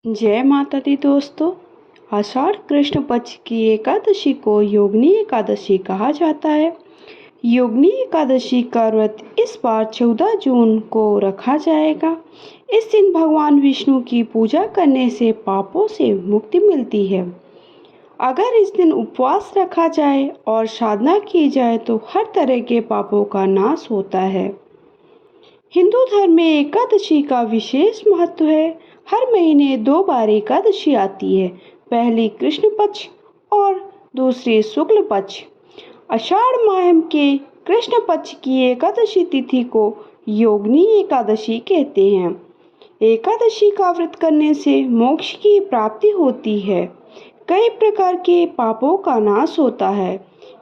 जय माता दी दोस्तों। आषाढ़ कृष्ण पक्ष की एकादशी को योगिनी एकादशी कहा जाता है। योगिनी एकादशी का व्रत इस बार 14 जून को रखा जाएगा। इस दिन भगवान विष्णु की पूजा करने से पापों से मुक्ति मिलती है। अगर इस दिन उपवास रखा जाए और साधना की जाए तो हर तरह के पापों का नाश होता है। हिंदू धर्म में एकादशी का विशेष महत्व है। हर महीने 2 बार एकादशी आती है, पहली कृष्ण पक्ष और दूसरी शुक्ल पक्ष। आषाढ़ माह के कृष्ण पक्ष की एकादशी तिथि को योगिनी एकादशी कहते हैं। एकादशी का व्रत करने से मोक्ष की प्राप्ति होती है। कई प्रकार के पापों का नाश होता है।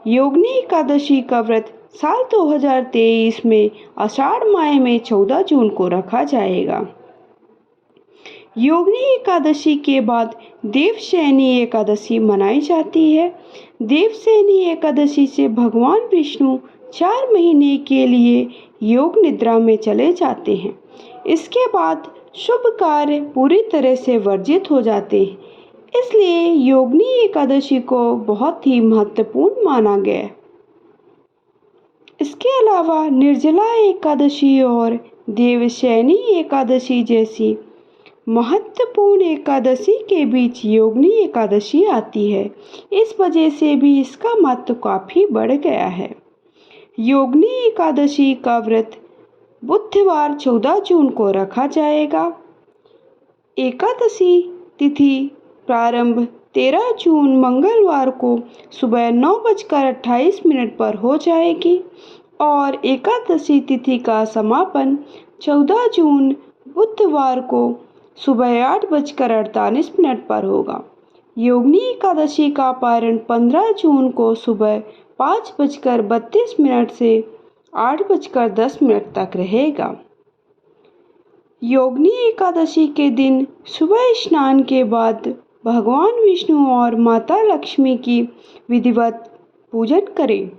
योगिनी एकादशी का व्रत साल 2023 में आषाढ़ माह में 14 जून को रखा जाएगा। योगिनी एकादशी के बाद देवशयनी एकादशी मनाई जाती है। देवशयनी एकादशी से भगवान विष्णु 4 महीने के लिए योग निद्रा में चले जाते हैं। इसके बाद शुभ कार्य पूरी तरह से वर्जित हो जाते हैं। इसलिए योगिनी एकादशी को बहुत ही महत्वपूर्ण माना गया है। इसके अलावा निर्जला एकादशी और देवशयनी एकादशी जैसी महत्वपूर्ण एकादशी के बीच योगिनी एकादशी आती है। इस वजह से भी इसका महत्व काफी बढ़ गया है। योगिनी एकादशी का व्रत बुधवार 14 जून को रखा जाएगा। एकादशी तिथि प्रारंभ 13 जून मंगलवार को सुबह 9:28 पर हो जाएगी और एकादशी तिथि का समापन 14 जून बुधवार को सुबह 8:48 पर होगा। योगिनी एकादशी का पारण 15 जून को सुबह 5:32 से 8:10 तक रहेगा। योगिनी एकादशी के दिन सुबह स्नान के बाद भगवान विष्णु और माता लक्ष्मी की विधिवत पूजन करें।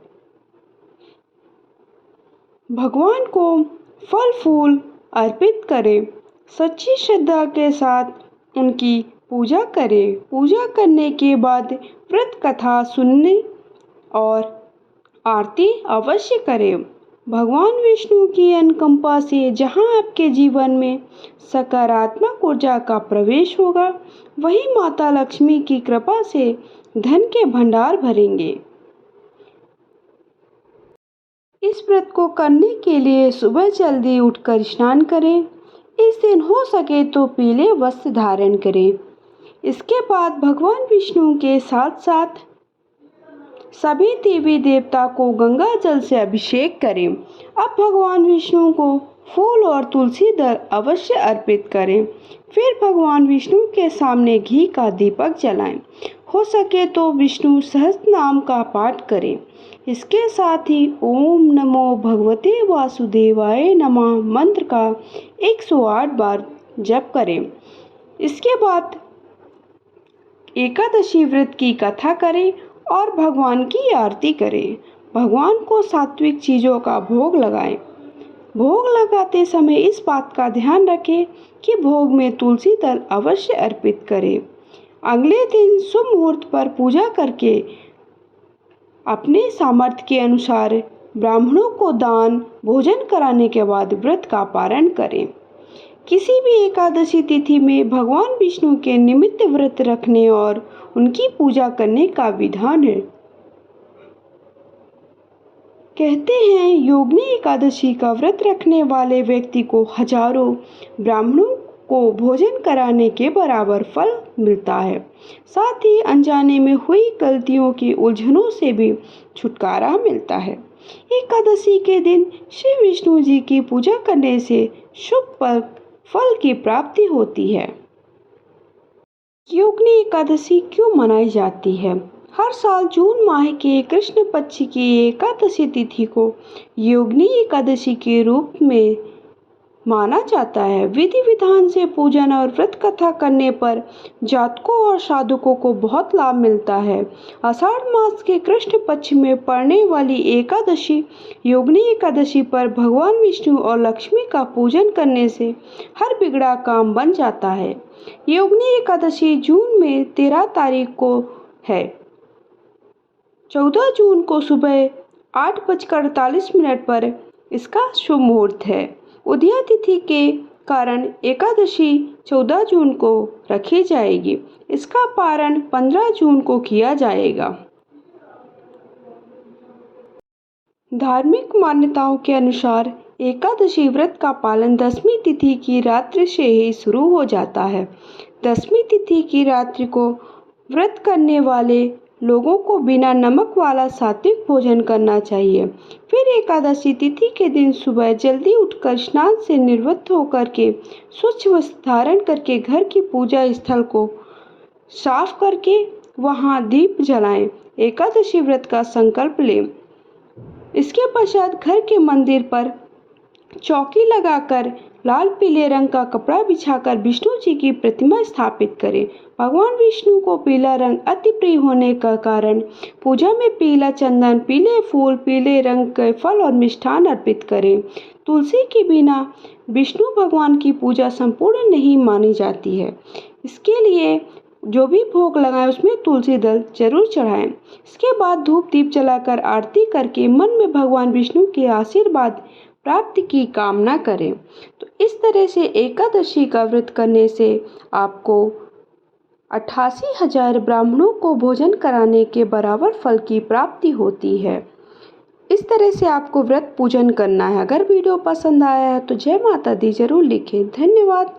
भगवान को फल फूल अर्पित करें। सच्ची श्रद्धा के साथ उनकी पूजा करें। पूजा करने के बाद व्रत कथा सुनने और आरती अवश्य करें। भगवान विष्णु की अनुकंपा से जहां आपके जीवन में सकारात्मक ऊर्जा का प्रवेश होगा, वहीं माता लक्ष्मी की कृपा से धन के भंडार भरेंगे। इस व्रत को करने के लिए सुबह जल्दी उठकर स्नान करें। इस दिन हो सके तो पीले वस्त्र धारण करें। इसके बाद भगवान विष्णु के साथ साथ सभी देवी देवता को गंगा जल से अभिषेक करें। अब भगवान विष्णु को फूल और तुलसी दल अवश्य अर्पित करें। फिर भगवान विष्णु के सामने घी का दीपक जलाएं। हो सके तो विष्णु सहस्त्र नाम का पाठ करें। इसके साथ ही ओम नमो भगवते वासुदेवाय नमः मंत्र का 108 बार जप करें। इसके बाद एकादशी व्रत की कथा करें और भगवान की आरती करें। भगवान को सात्विक चीज़ों का भोग लगाएं। भोग लगाते समय इस बात का ध्यान रखें कि भोग में तुलसी दल अवश्य अर्पित करें। अगले दिन शुभ मुहूर्त पर पूजा करके अपने सामर्थ्य के अनुसार ब्राह्मणों को दान भोजन कराने के बाद व्रत का पारण करें। किसी भी एकादशी तिथि में भगवान विष्णु के निमित्त व्रत रखने और उनकी पूजा करने का विधान है। कहते हैं योगिनी एकादशी का व्रत रखने वाले व्यक्ति को हजारों ब्राह्मणों को भोजन कराने के बराबर फल मिलता है। साथ ही अनजाने में हुई गलतियों की उलझनों से भी छुटकारा मिलता है। एकादशी के दिन श्री विष्णु जी की पूजा करने से शुभ फल की प्राप्ति होती है। योगिनी एकादशी क्यों मनाई जाती है? हर साल जून माह के कृष्ण पक्ष की एकादशी तिथि को योगिनी एकादशी के रूप में माना जाता है। विधि विधान से पूजन और व्रत कथा करने पर जातकों और साधकों को बहुत लाभ मिलता है। आषाढ़ मास के कृष्ण पक्ष में पड़ने वाली एकादशी योगिनी एकादशी पर भगवान विष्णु और लक्ष्मी का पूजन करने से हर बिगड़ा काम बन जाता है। योगिनी एकादशी जून में 13 तारीख को है। 14 जून को सुबह 8:48 पर इसका शुभ मुहूर्त है। उदया तिथि के कारण एकादशी 14 जून को रखी जाएगी। इसका पारण 15 जून को किया जाएगा। धार्मिक मान्यताओं के अनुसार एकादशी व्रत का पालन दशमी तिथि की रात्रि से ही शुरू हो जाता है। दशमी तिथि की रात्रि को व्रत करने वाले लोगों को बिना नमक वाला सात्विक भोजन करना चाहिए। फिर एकादशी तिथि के दिन सुबह जल्दी उठकर स्नान से निवृत्त होकर के स्वच्छ वस्त्र धारण करके घर की पूजा स्थल को साफ करके वहां दीप जलाएं। एकादशी व्रत का संकल्प लें। इसके पश्चात घर के मंदिर पर चौकी लगाकर लाल पीले रंग का कपड़ा बिछाकर विष्णु जी की प्रतिमा स्थापित करें। भगवान विष्णु को पीला रंग अति प्रिय होने का कारण पूजा में पीला चंदन, पीले फूल, पीले रंग के फल और मिष्ठान अर्पित करें। तुलसी के बिना विष्णु भगवान की पूजा संपूर्ण नहीं मानी जाती है। इसके लिए जो भी भोग लगाएं उसमें तुलसी दल जरूर चढ़ाएं। इसके बाद धूप दीप जलाकर आरती करके मन में भगवान विष्णु के आशीर्वाद प्राप्ति की कामना करें। तो इस तरह से एकादशी का व्रत करने से आपको 88,000 ब्राह्मणों को भोजन कराने के बराबर फल की प्राप्ति होती है। इस तरह से आपको व्रत पूजन करना है। अगर वीडियो पसंद आया है तो जय माता दी जरूर लिखें। धन्यवाद।